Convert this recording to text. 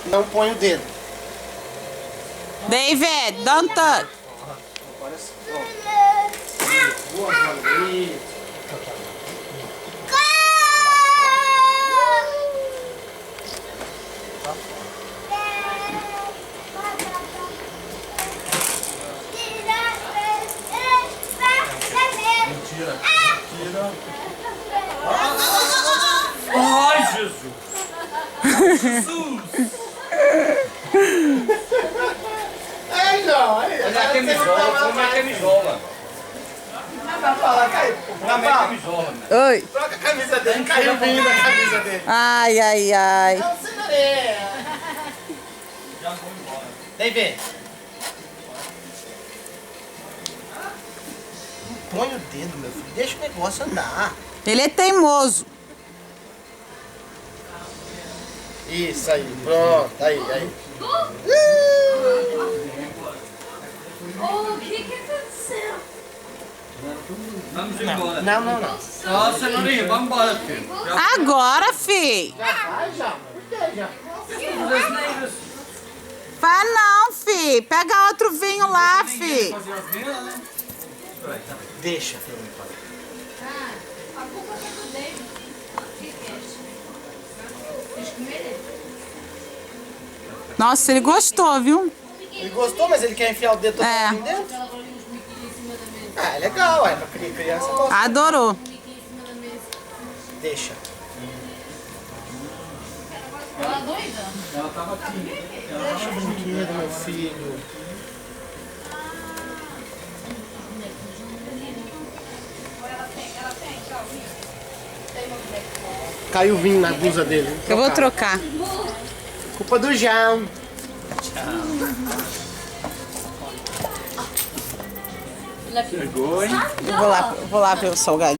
Não põe o dedo. David, don't touch. Agora sim. Boa, David. Mentira. Ai, Jesus! Jesus! Ai, não. Olha a camisola, como é a camisola? Vai falar, caiu. Como é a camisola, né? Oi. Troca a camisa dele, caiu vindo a camisa dele. Ai, ai, ai. Não, senhoria. Já vou embora. David. Põe o dedo, meu filho. Deixa o negócio andar. Ele é teimoso. Isso aí, pronto. Aí. O que aconteceu? Vamos embora. Não. Ó, cenourinha, vamos embora, filho. Agora, fi. Vai já. Vai não, fi. Pega outro vinho lá, fi. Fazer as minas, né? Deixa, filho. A culpa é do David. O que é? Vocês comerem? Nossa, ele gostou, viu? Ele gostou, mas ele quer enfiar o dedo todo É. dentro? Ela vai uns miquinhos em cima da mesa. Ah, é legal, é pra criança gosta. Adorou. Miquinho em cima da mesa. Deixa. Ela doida? Ela tava aqui. Deixa o brinquedo, meu filho. Caiu vinho na blusa dele. Eu vou trocar. Culpa do João. Chegou, hein? Eu vou lá ver o salgadinho.